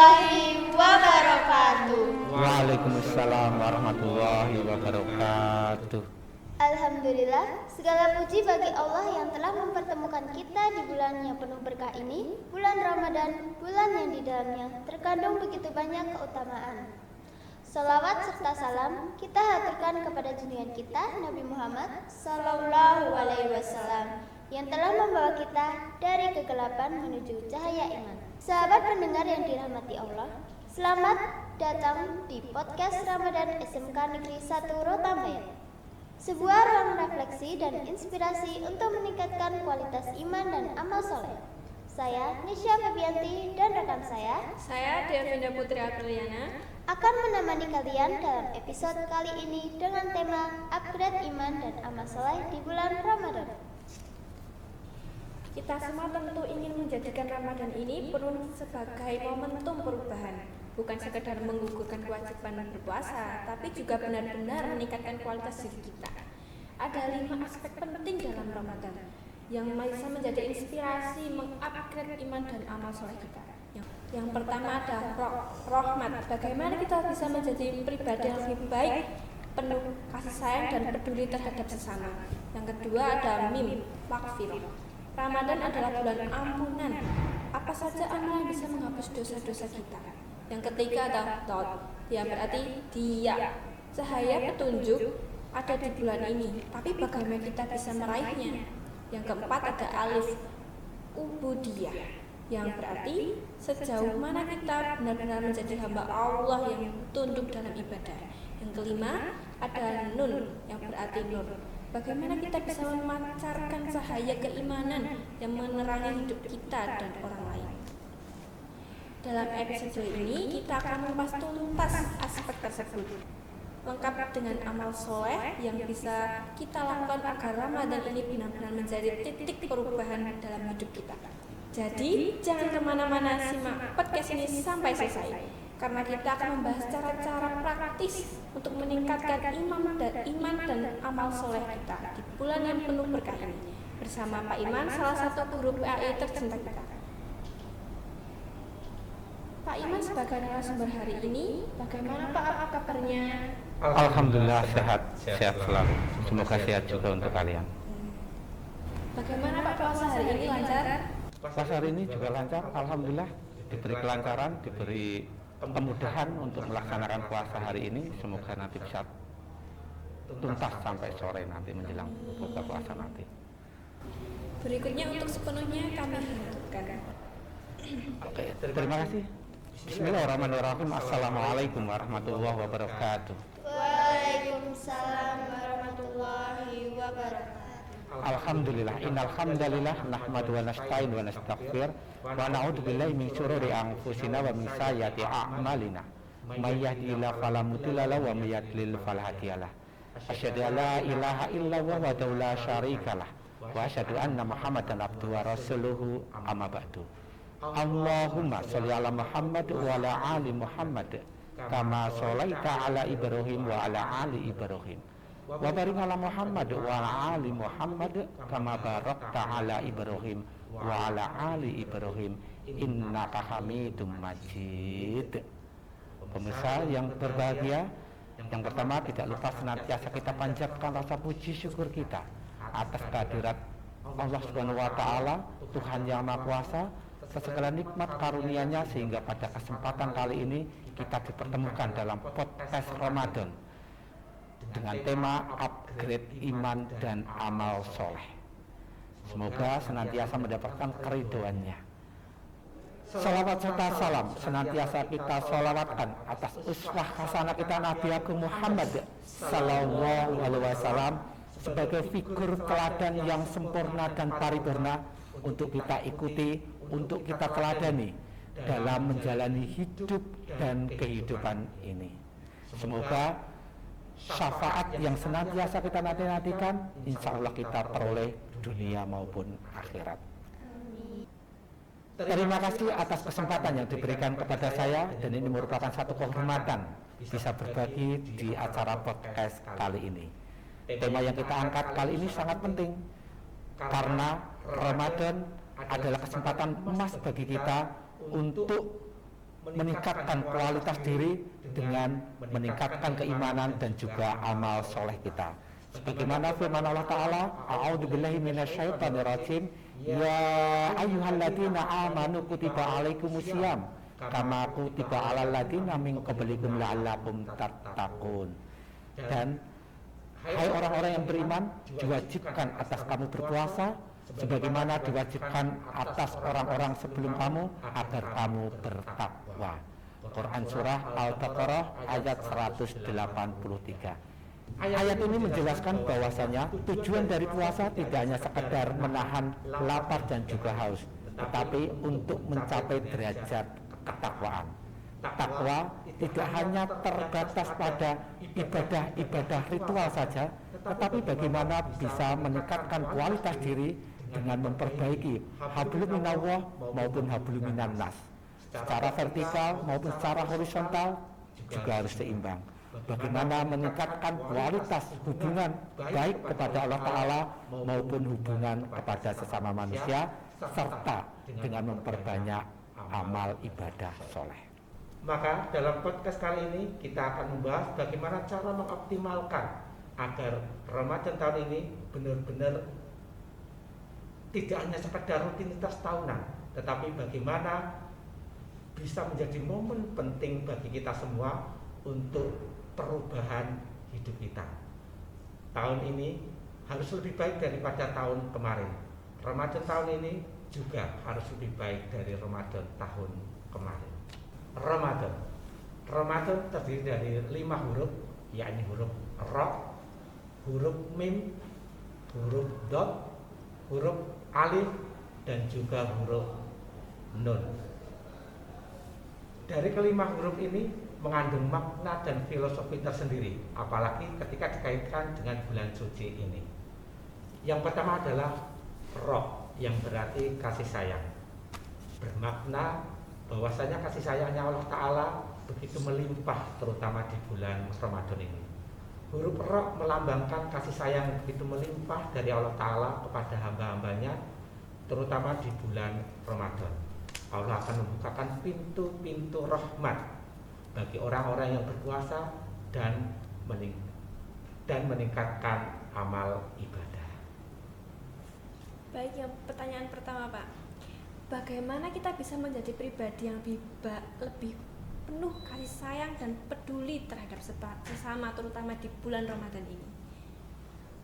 warahmatullahi wabarakatuh. Waalaikumsalam warahmatullahi wabarakatuh. Alhamdulillah, segala puji bagi Allah yang telah mempertemukan kita di bulan yang penuh berkah ini, bulan Ramadan, bulan yang di dalamnya terkandung begitu banyak keutamaan. Salawat serta salam kita haturkan kepada junjungan kita Nabi Muhammad Sallallahu Alaihi Wasallam yang telah membawa kita dari kegelapan menuju cahaya iman. Sahabat pendengar yang dirahmati Allah, selamat datang di podcast Ramadan SMK Negeri 1 Rotambayat. Sebuah ruang refleksi dan inspirasi untuk meningkatkan kualitas iman dan amal soleh. Saya Nisha Febianti dan rekan saya Delvinda Putri Apriliana akan menemani kalian dalam episode kali ini dengan tema upgrade iman dan amal soleh di bulan Ramadan. Kita semua tentu ingin menjadikan Ramadan ini penuh sebagai momentum perubahan, bukan sekedar menggugurkan kewajiban berpuasa, tapi juga benar-benar meningkatkan kualitas diri kita. Ada 5 aspek penting dalam Ramadan yang bisa menjadi inspirasi mengupgrade iman dan amal soleh kita. Yang pertama ada rahmat. Bagaimana kita bisa menjadi pribadi yang lebih baik, penuh kasih sayang dan peduli terhadap sesama. Yang kedua ada mim, maghfirah. Ramadan adalah bulan ampunan. Apa saja amal yang bisa menghapus dosa-dosa kita. Yang ketiga ada daud, yang berarti dia. Cahaya petunjuk ada di bulan ini, tapi bagaimana kita bisa meraihnya? Yang keempat ada alif, ubudiyah, yang berarti sejauh mana kita benar-benar menjadi hamba Allah yang tunduk dalam ibadah. Yang kelima ada nun, yang berarti nur. Bagaimana kita bisa memancarkan cahaya keimanan yang menerangi hidup kita dan orang lain. Dalam episode ini kita akan membahas tuntas aspek tersebut, lengkap dengan amal soleh yang bisa kita lakukan agar Ramadan ini benar-benar menjadi titik perubahan dalam hidup kita. Jadi jangan kemana-mana, simak podcast ini sampai selesai, karena kita akan membahas cara-cara praktis untuk meningkatkan iman dan amal soleh kita di bulan yang penuh berkah ini, bersama Pak Iman, salah satu guru PAI tercinta kita. Pak Iman sebagai narasumber hari ini, bagaimana Pak kabarnya? Alhamdulillah sehat selalu. Semoga sehat juga untuk kalian. Bagaimana Pak puasa hari ini, lancar? Puasa hari ini juga lancar, alhamdulillah. Diberi kelancaran, diberi kemudahan untuk melaksanakan puasa hari ini. Semoga nanti bisa tuntas sampai sore nanti menjelang buka puasa nanti. Berikutnya untuk sepenuhnya kami haturkan. Oke, terima kasih. Bismillahirrahmanirrahim. Assalamualaikum warahmatullahi wabarakatuh. Waalaikumsalam warahmatullahi wabarakatuh. Alhamdulillah, innal hamdalillah nahmadu wa nasta'in wa nastaghfir wa na'udzu billahi min syururi anfusina wa min sayyiati a'malina. May yahdihillahu fala mudilla lahu wa may yudlil fala hadiyalah. Asyhadu an la ilaha illallah wa la syarikalah wa asyhadu anna Muhammadan abduhu wa rasuluhu amma ba'du. Allahumma sholli ala Muhammad wa ala ali Muhammad kama sholaita ala Ibrahim wa ala ali Ibrahim. Wa barik ala Muhammad wa ala ali Muhammad kama barakta ala Ibrahim wa ala ali Ibrahim innaka Hamidum Majid. Pemirsa yang berbahagia, yang pertama tidak lupa senantiasa kita panjatkan rasa puji syukur kita atas kehadirat Allah Subhanahu wa taala, Tuhan yang Maha Kuasa, segala nikmat karunia-Nya sehingga pada kesempatan kali ini kita dipertemukan dalam podcast Ramadan dengan tema upgrade iman dan amal soleh. Semoga senantiasa mendapatkan keridhoannya. Salawat serta salam senantiasa kita salawatkan atas uswah hasanah kita Nabi Agung Muhammad Sallallahu Alaihi Wasallam sebagai figur teladan yang sempurna dan paripurna untuk kita ikuti, untuk kita teladani dalam menjalani hidup dan kehidupan ini. Semoga syafaat yang senantiasa kita nanti-nantikan insya Allah kita peroleh dunia maupun akhirat. Terima kasih atas kesempatan yang diberikan kepada saya, dan ini merupakan satu kehormatan bisa berbagi di acara podcast kali ini. Tema yang kita angkat kali ini sangat penting karena Ramadan adalah kesempatan emas bagi kita untuk meningkatkan kualitas diri dengan meningkatkan keimanan dan juga amal soleh kita. Sebagaimana firman Allah Ta'ala, A'udzubillahi minasyaitonirrajim, ya ayyuhalladzina amanu kutiba alaikumusiyam kama kutiba alal ladzina min qablikum la'allakum tattaqun. Dan hai orang-orang yang beriman, diwajibkan atas kamu berpuasa sebagaimana diwajibkan atas orang-orang sebelum kamu agar kamu bertakwa. Quran Surah Al-Baqarah ayat 183. Ayat ini menjelaskan bahwasanya tujuan dari puasa tidak hanya sekedar menahan lapar dan juga haus, tetapi untuk mencapai derajat ketakwaan. Takwa tidak hanya terbatas pada ibadah-ibadah ritual saja, tetapi bagaimana bisa meningkatkan kualitas diri dengan memperbaiki hablum minallah maupun hablum minan nas. Secara vertikal maupun secara horizontal juga harus seimbang. Bagaimana meningkatkan kualitas hubungan baik kepada Allah Ta'ala maupun hubungan kepada sesama manusia, serta dengan memperbanyak amal ibadah soleh. Maka dalam podcast kali ini kita akan membahas bagaimana cara mengoptimalkan agar Ramadan tahun ini benar-benar tidak hanya sekedar rutinitas tahunan, tetapi bagaimana bisa menjadi momen penting bagi kita semua untuk perubahan hidup kita. Tahun ini harus lebih baik daripada tahun kemarin. Ramadan tahun ini juga harus lebih baik dari Ramadan tahun kemarin. Ramadan terdiri dari 5 huruf, yakni huruf Ra, huruf Mim, huruf Dot, huruf Alif, dan juga huruf Nun. Dari kelima huruf ini mengandung makna dan filosofi tersendiri, apalagi ketika dikaitkan dengan bulan suci ini. Yang pertama adalah Ra, yang berarti kasih sayang. Bermakna bahwasanya kasih sayangnya Allah Ta'ala begitu melimpah, terutama di bulan Ramadan ini. Huruf Ra melambangkan kasih sayang begitu melimpah dari Allah Ta'ala kepada hamba-hambanya, terutama di bulan Ramadan. Allah akan membukakan pintu-pintu rahmat bagi orang-orang yang berpuasa dan meningkatkan amal ibadah. Baik, yang pertanyaan pertama Pak, bagaimana kita bisa menjadi pribadi yang lebih penuh kasih sayang dan peduli terhadap sesama, terutama di bulan Ramadan ini?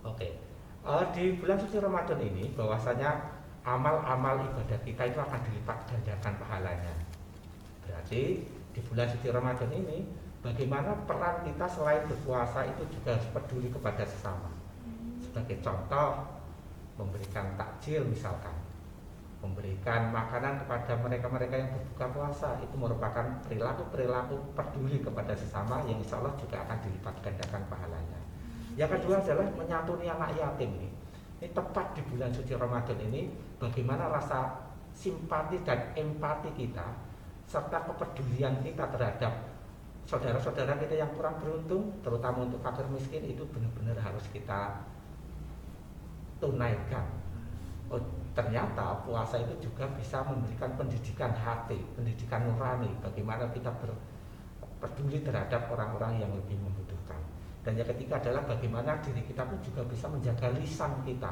Oke, di bulan suci Ramadan ini bahwasanya amal-amal ibadah kita itu akan dilipat gandakan pahalanya. Berarti di bulan suci Ramadan ini bagaimana peran kita selain berpuasa itu juga harus peduli kepada sesama. Sebagai contoh, memberikan takjil misalkan, memberikan makanan kepada mereka-mereka yang berbuka puasa, itu merupakan perilaku-perilaku peduli kepada sesama yang insya Allah juga akan dilipat gandakan pahalanya. Yang kedua adalah menyantuni anak yatim nih. Ini tepat di bulan suci Ramadan ini, bagaimana rasa simpati dan empati kita serta kepedulian kita terhadap saudara-saudara kita yang kurang beruntung, terutama untuk fakir miskin, itu benar-benar harus kita tunaikan. Oh, ternyata puasa itu juga bisa memberikan pendidikan hati, pendidikan nurani, bagaimana kita peduli terhadap orang-orang yang lebih membutuhkan. Dan yang ketiga adalah bagaimana diri kita pun juga bisa menjaga lisan kita.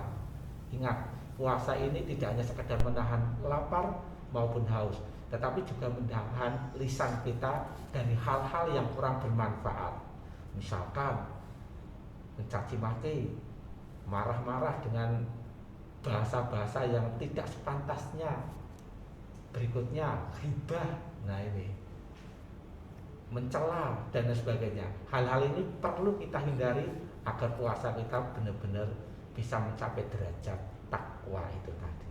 Ingat, puasa ini tidak hanya sekedar menahan lapar maupun haus, tetapi juga menahan lisan kita dari hal-hal yang kurang bermanfaat. Misalkan mencaci maki, marah-marah dengan bahasa-bahasa yang tidak sepantasnya. Berikutnya ghibah, nah ini mencela dan sebagainya. Hal-hal ini perlu kita hindari agar puasa kita benar-benar bisa mencapai derajat takwa itu tadi.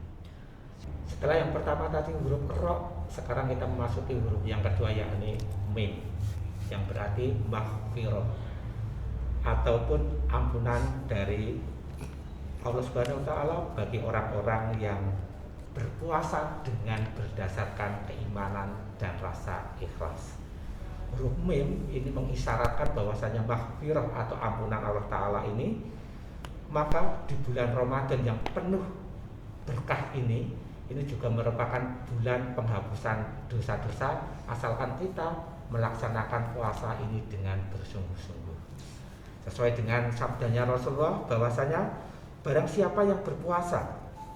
Setelah yang pertama tadi huruf Ra, sekarang kita memasuki huruf yang kedua, yakni Mim, yang berarti maghfirah ataupun ampunan dari Allah Subhanahu wa Ta'ala bagi orang-orang yang berpuasa dengan berdasarkan keimanan dan rasa ikhlas. Huruf Mim ini mengisyaratkan bahwasanya maghfirah atau ampunan Allah Ta'ala ini, maka di bulan Ramadan yang penuh berkah ini ini juga merupakan bulan penghapusan dosa-dosa asalkan kita melaksanakan puasa ini dengan bersungguh-sungguh. Sesuai dengan sabdanya Rasulullah bahwasanya barang siapa yang berpuasa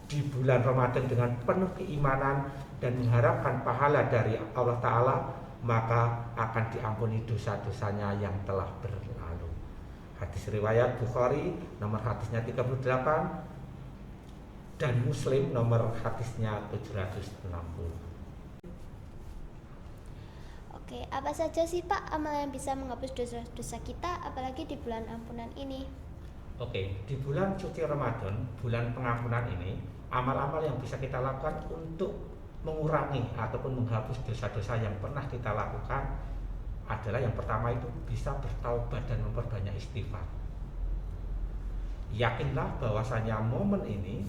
di bulan Ramadan dengan penuh keimanan dan mengharapkan pahala dari Allah Ta'ala, maka akan diampuni dosa-dosanya yang telah berlalu. Hadis riwayat Bukhari nomor hadisnya 38 dan Muslim nomor hadisnya 760. Oke, apa saja sih Pak amal yang bisa menghapus dosa-dosa kita apalagi di bulan ampunan ini? Oke, di bulan suci Ramadan, bulan pengampunan ini, amal-amal yang bisa kita lakukan untuk mengurangi ataupun menghapus dosa-dosa yang pernah kita lakukan adalah yang pertama itu bisa bertaubat dan memperbanyak istighfar. Yakinlah bahwasanya momen ini,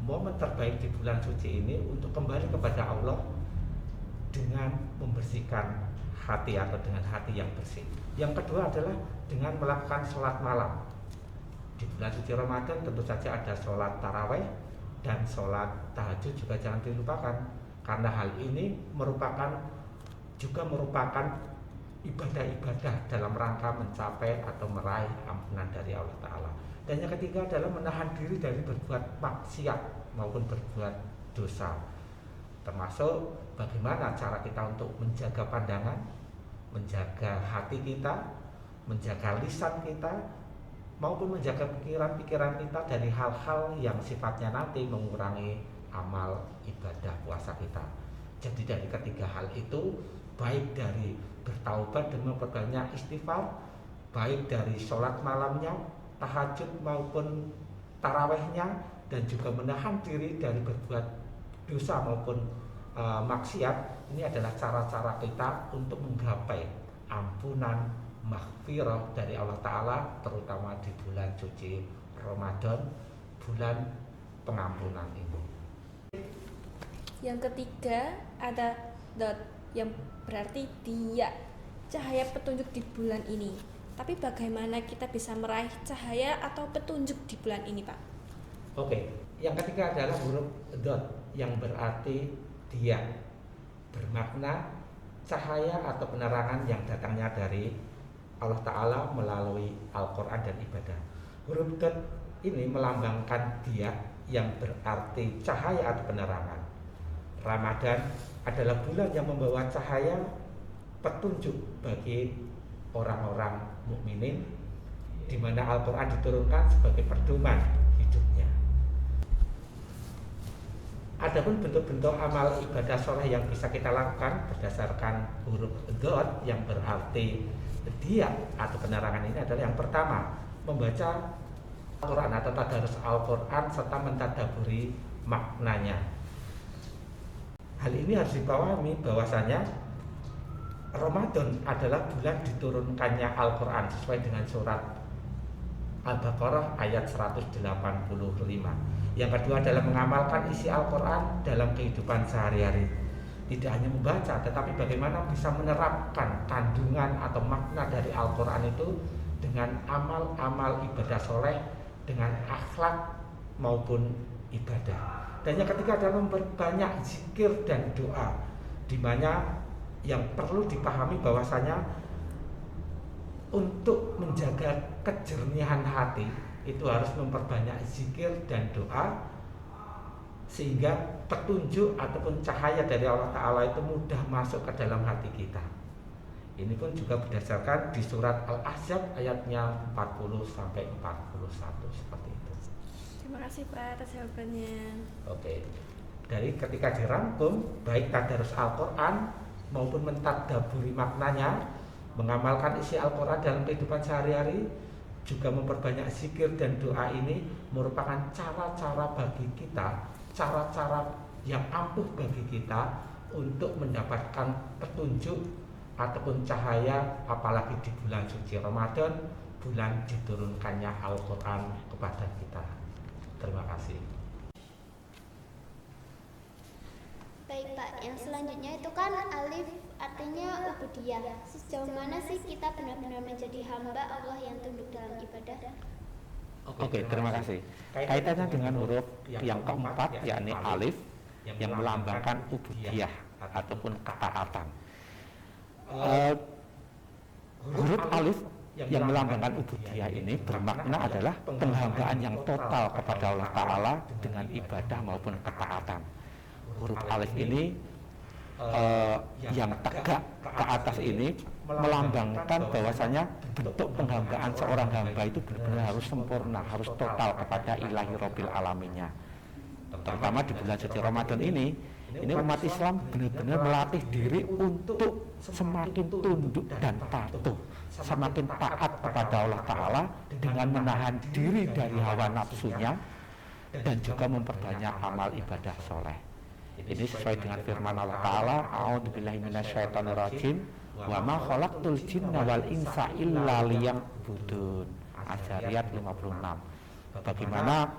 momen terbaik di bulan suci ini untuk kembali kepada Allah dengan membersihkan hati atau dengan hati yang bersih. Yang kedua adalah dengan melakukan sholat malam. Di bulan suci Ramadan tentu saja ada sholat taraweh dan sholat tahajud juga jangan dilupakan, karena hal ini merupakan ibadah-ibadah dalam rangka mencapai atau meraih ampunan dari Allah Ta'ala. Dan yang ketiga adalah menahan diri dari berbuat maksiat maupun berbuat dosa, termasuk bagaimana cara kita untuk menjaga pandangan, menjaga hati kita, menjaga lisan kita, maupun menjaga pikiran-pikiran kita dari hal-hal yang sifatnya nanti mengurangi amal ibadah puasa kita. Jadi dari ketiga hal itu, baik dari bertaubat dan memperbanyak istighfar, baik dari sholat malamnya, tahajud maupun tarawehnya, dan juga menahan diri dari berbuat dosa maupun maksiat, ini adalah cara-cara kita untuk menggapai ampunan maghfirah dari Allah Ta'ala, terutama di bulan suci Ramadan, bulan pengampunan ini. Yang ketiga ada dot yang berarti dia, cahaya petunjuk di bulan ini. Tapi bagaimana kita bisa meraih cahaya atau petunjuk di bulan ini, Pak? Oke, yang ketiga adalah huruf dot yang berarti dia, bermakna cahaya atau penerangan yang datangnya dari Allah Ta'ala melalui Al-Quran dan ibadah. Huruf dot ini melambangkan dia yang berarti cahaya atau penerangan. Ramadan adalah bulan yang membawa cahaya petunjuk bagi orang-orang mukminin, di mana Al-Quran diturunkan sebagai pedoman hidupnya. Adapun bentuk-bentuk amal ibadah soleh yang bisa kita lakukan berdasarkan huruf dot yang berarti dia atau penerangan ini adalah yang pertama, membaca Al-Quran atau tadarus Al-Quran serta mentadaburi maknanya. Hal ini harus dipahami bahwasanya Ramadan adalah bulan diturunkannya Al-Quran sesuai dengan surat Al-Baqarah ayat 185. Yang kedua adalah mengamalkan isi Al-Quran dalam kehidupan sehari-hari. Tidak hanya membaca, tetapi bagaimana bisa menerapkan kandungan atau makna dari Al-Quran itu dengan amal-amal ibadah soleh, dengan akhlak maupun ibadah. Dan yang ketiga adalah memperbanyak zikir dan doa, di mana yang perlu dipahami bahwasanya untuk menjaga kejernihan hati itu harus memperbanyak zikir dan doa, sehingga petunjuk ataupun cahaya dari Allah Ta'ala itu mudah masuk ke dalam hati kita. Ini pun juga berdasarkan di surat Al-Ahzab ayatnya 40-41 seperti itu. Terima kasih Pak atas jawabannya. Oke, dari ketika dirangkum, baik tadarus Al-Quran maupun mentadaburi maknanya, mengamalkan isi Al-Quran dalam kehidupan sehari-hari, juga memperbanyak zikir dan doa, ini merupakan cara-cara bagi kita, cara-cara yang ampuh bagi kita untuk mendapatkan petunjuk ataupun cahaya, apalagi di bulan suci Ramadan, bulan diturunkannya Al-Quran kepada kita. Terima kasih. Baik Pak, yang selanjutnya itu kan alif artinya ubudiyah. Sejauh mana sih kita benar-benar menjadi hamba Allah yang tunduk dalam ibadah? Oke, terima kasih. Kaitannya dengan huruf yang keempat yakni alif, yang melambangkan ubudiyah ataupun ketaatan. Huruf alif yang melambangkan ubudiyah ini bermakna adalah penghambaan yang total kepada Allah Ta'ala dengan ibadah maupun ketaatan. Huruf alif ini yang tegak ke atas ini melambangkan bahwasanya bentuk penghambaan seorang hamba itu benar-benar harus sempurna, harus total kepada ilahi Rabbil Alaminnya. Terutama di bulan suci Ramadan ini umat Islam benar-benar melatih diri untuk semakin tunduk dan patuh, semakin taat kepada Allah Ta'ala dengan menahan diri dari hawa nafsunya dan juga memperbanyak amal ibadah soleh. Ini sesuai dengan firman Allah Ta'ala, a'udzubillahi minasyaitonirrajim, wa ma khalaqtul jinna wal insa illa liya'budun. Az-Zariyat 56. Bagaimana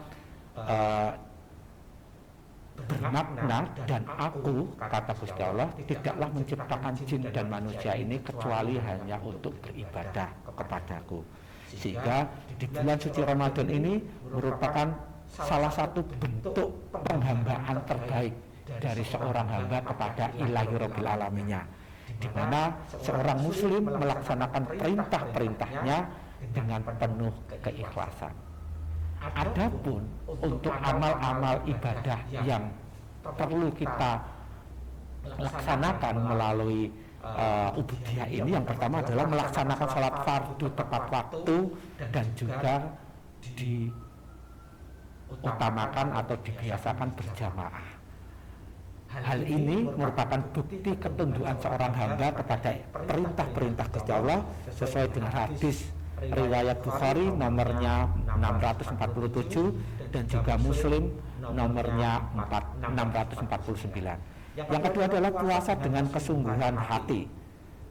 bermakna dan aku, kata Gusti Allah, tidaklah menciptakan jin dan manusia ini kecuali hanya untuk beribadah kepadaku. Sehingga di bulan suci Ramadan ini merupakan salah satu bentuk penghambaan terbaik dari seorang hamba kepada ilahi Rabbil Alaminnya, di mana seorang muslim melaksanakan perintah-perintahnya dengan penuh keikhlasan. Adapun untuk amal-amal ibadah yang perlu kita laksanakan melalui ubudiyah ini, yang pertama adalah melaksanakan salat fardu tepat waktu dan juga diutamakan atau dibiasakan berjamaah. Hal ini merupakan bukti ketundukan seorang hamba kepada perintah-perintah Gusti Allah sesuai dengan hadis riwayat Bukhari nomornya 647 dan juga Muslim nomornya 649. Yang kedua adalah puasa dengan kesungguhan hati.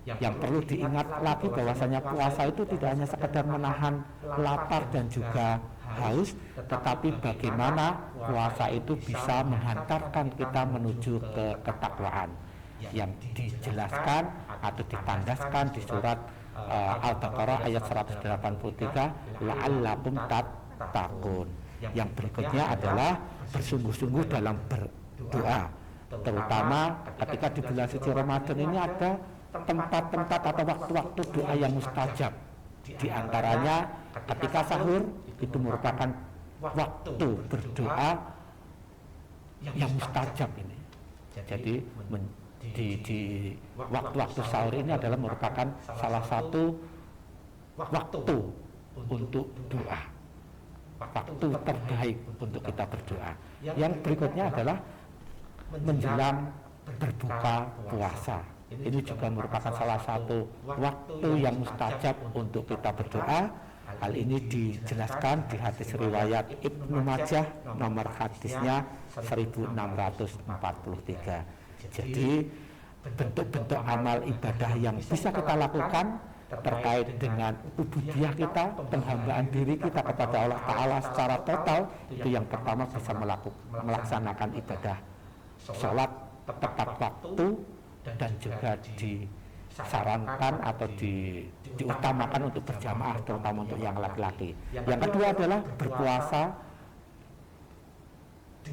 Yang perlu diingat lagi bahwasanya puasa itu tidak hanya sekedar menahan lapar dan juga haus, tetapi bagaimana puasa itu bisa menghantarkan kita menuju ke ketakwaan yang dijelaskan atau ditandaskan di surat Al-Baqarah ayat 183, la'allakum tattaqun. Yang berikutnya adalah bersungguh-sungguh dalam berdoa, terutama ketika di bulan suci Ramadan ini ada tempat-tempat atau waktu-waktu doa yang mustajab. Di antaranya ketika sahur itu merupakan waktu berdoa yang mustajab ini. Jadi di waktu-waktu sahur ini adalah merupakan salah satu waktu untuk doa, waktu terbaik untuk kita berdoa. Yang berikutnya adalah menjelang berbuka puasa. Ini juga merupakan salah satu waktu yang mustajab untuk kita berdoa. Hal ini dijelaskan di hadis riwayat Ibnu Majah nomor hadisnya 1643. Jadi bentuk-bentuk amal ibadah yang bisa kita lakukan terkait dengan ubudiyah kita, penghambaan diri kita kepada Allah Ta'ala secara total, itu yang pertama bisa melaksanakan ibadah sholat tepat waktu dan juga disarankan atau diutamakan untuk berjamaah, terutama untuk yang laki-laki. Yang kedua adalah berpuasa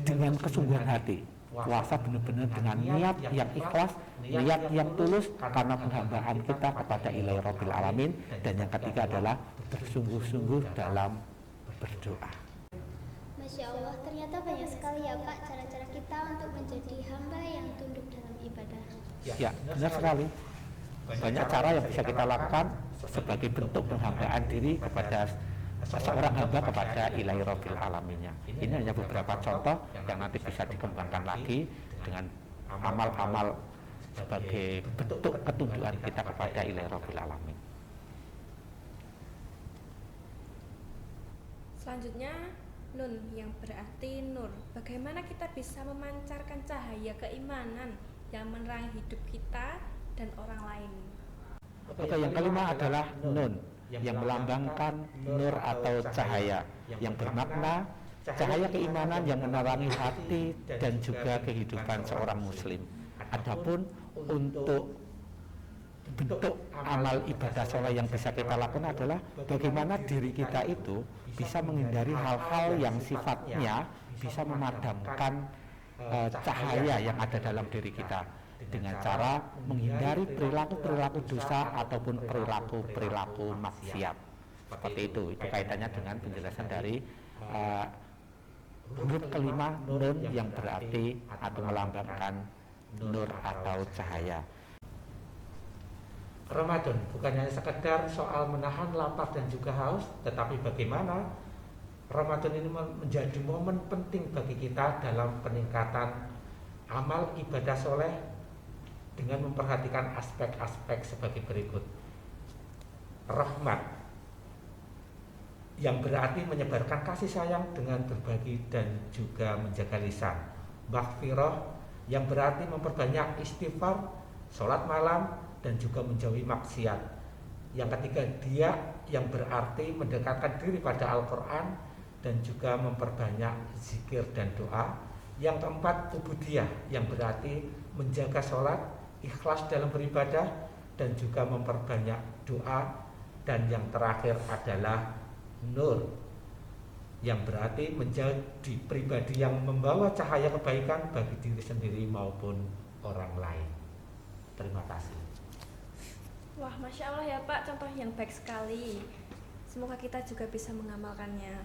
dengan kesungguhan hati. Puasa benar-benar dengan niat yang ikhlas, niat yang tulus karena penghambaan kita kepada ilahi Rabbil Alamin. Dan yang ketiga adalah bersungguh-sungguh dalam berdoa. Masya Allah, ternyata banyak sekali ya Pak cara-cara kita untuk menjadi hamba yang tunduk dalam ibadah. Ya, benar sekali. Banyak cara yang bisa kita lakukan sebagai bentuk penghambaan diri kepada seorang hamba kepada ilahi Rabbil Alaminnya. Ini hanya beberapa contoh yang nanti bisa dikembangkan lagi dengan amal-amal sebagai bentuk ketundukan kita kepada ilahi Rabbil Alamin. Selanjutnya Nun yang berarti nur. Bagaimana kita bisa memancarkan cahaya keimanan yang menerangi hidup kita dan orang lain? Oke, yang kelima adalah nun yang melambangkan nur atau cahaya, yang bermakna cahaya keimanan yang menerangi hati dan juga kehidupan seorang muslim. Adapun untuk bentuk amal ibadah soleh yang bisa kita lakukan adalah bagaimana diri kita itu bisa menghindari hal-hal yang sifatnya bisa memadamkan cahaya yang ada dalam diri kita dengan cara menghindari perilaku-perilaku dosa ataupun perilaku-perilaku maksiat. Seperti itu kaitannya dengan penjelasan dari huruf kelima nun yang berarti atau melambangkan nur atau cahaya. Ramadan bukan hanya sekedar soal menahan lapar dan juga haus, tetapi bagaimana Ramadan ini menjadi momen penting bagi kita dalam peningkatan amal ibadah soleh dengan memperhatikan aspek-aspek sebagai berikut. Rahmat, yang berarti menyebarkan kasih sayang dengan berbagi dan juga menjaga lisan. Maghfirah, yang berarti memperbanyak istighfar, sholat malam, dan juga menjauhi maksiat. Yang ketiga, dia, yang berarti mendekatkan diri pada Al-Quran dan juga memperbanyak zikir dan doa. Yang keempat, ubudiyah, yang berarti menjaga sholat, ikhlas dalam beribadah, dan juga memperbanyak doa. Dan yang terakhir adalah nur, yang berarti menjadi pribadi yang membawa cahaya kebaikan bagi diri sendiri maupun orang lain. Terima kasih. Wah, Masya Allah ya Pak, contoh yang baik sekali. Semoga kita juga bisa mengamalkannya.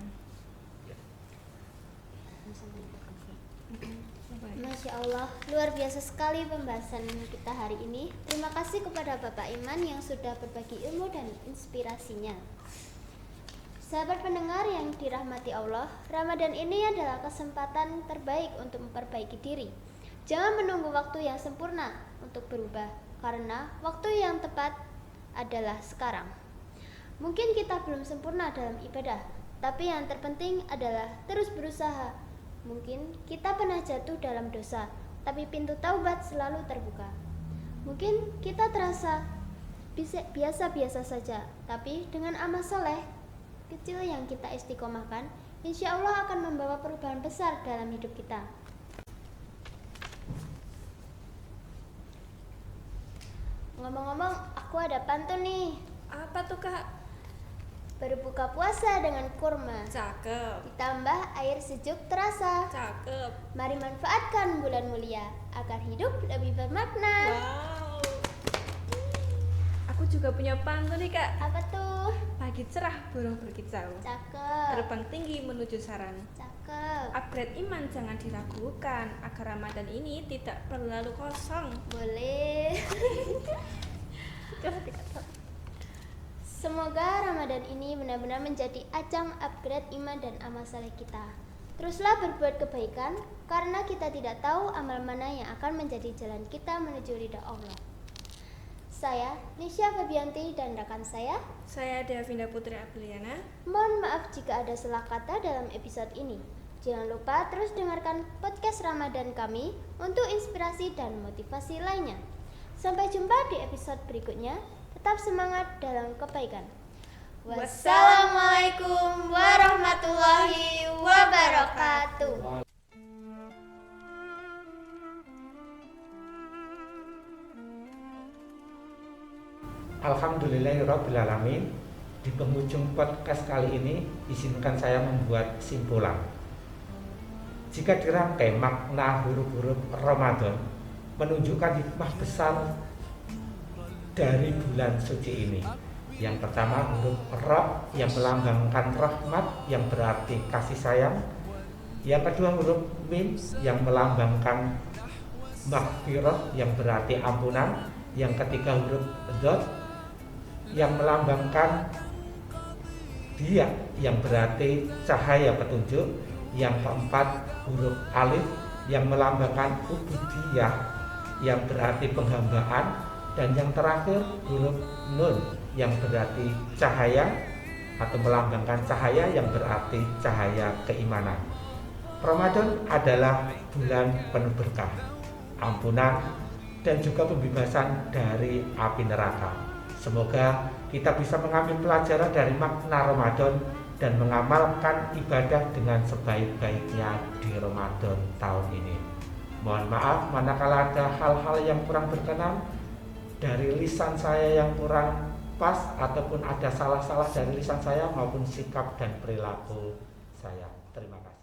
Masya Allah, luar biasa sekali pembahasan kita hari ini. Terima kasih kepada Bapak Iman yang sudah berbagi ilmu dan inspirasinya. Sahabat pendengar yang dirahmati Allah, Ramadan ini adalah kesempatan terbaik untuk memperbaiki diri. Jangan menunggu waktu yang sempurna untuk berubah, karena waktu yang tepat adalah sekarang. Mungkin kita belum sempurna dalam ibadah, tapi yang terpenting adalah terus berusaha. Mungkin kita pernah jatuh dalam dosa, tapi pintu taubat selalu terbuka. Mungkin kita terasa biasa-biasa saja, tapi dengan amal soleh kecil yang kita istiqomahkan, insya Allah akan membawa perubahan besar dalam hidup kita. Ngomong-ngomong, aku ada pantun nih. Apa tuh Kak? Berbuka puasa dengan kurma, Cakep. ditambah air sejuk terasa. Cakep. Mari manfaatkan bulan mulia agar hidup lebih bermakna. Wow. Aku juga punya pantun nih Kak. Apa tuh? Pagi cerah burung berkicau, Cakep. terbang tinggi menuju sarang. Cakep. Upgrade iman jangan diragukan, agar Ramadan ini tidak berlalu kosong. Boleh. Semoga Ramadan ini benar-benar menjadi ajang upgrade iman dan amal saleh kita. Teruslah berbuat kebaikan, karena kita tidak tahu amal mana yang akan menjadi jalan kita menuju ridha Allah. Saya, Nisha Fabianti, dan rekan saya, Devinda Putri Apriliana. mohon maaf jika ada salah kata dalam episode ini. Jangan lupa terus dengarkan podcast Ramadan kami untuk inspirasi dan motivasi lainnya. Sampai jumpa di episode berikutnya. Tetap semangat dalam kebaikan. Wassalamualaikum warahmatullahi wabarakatuh. Alhamdulillahirrabbilalamin. Di penghujung podcast kali ini, izinkan saya membuat simpulan. Jika dirangkai makna huruf-huruf Ramadan menunjukkan hikmah besar dari bulan suci ini. Yang pertama, huruf Ra yang melambangkan rahmat yang berarti kasih sayang. Yang kedua, huruf Mim yang melambangkan maghfirah yang berarti ampunan. Yang ketiga, huruf Dzot yang melambangkan dia yang berarti cahaya petunjuk. Yang keempat, huruf Alif yang melambangkan ubudiyah yang berarti penghambaan. Dan yang terakhir, huruf Nun yang berarti cahaya atau melambangkan cahaya yang berarti cahaya keimanan. Ramadan adalah bulan penuh berkah, ampunan, dan juga pembebasan dari api neraka. Semoga kita bisa mengambil pelajaran dari makna Ramadan dan mengamalkan ibadah dengan sebaik-baiknya di Ramadan tahun ini. Mohon maaf manakala ada hal-hal yang kurang berkenan dari lisan saya yang kurang pas, ataupun ada salah-salah dari lisan saya maupun sikap dan perilaku saya. Terima kasih.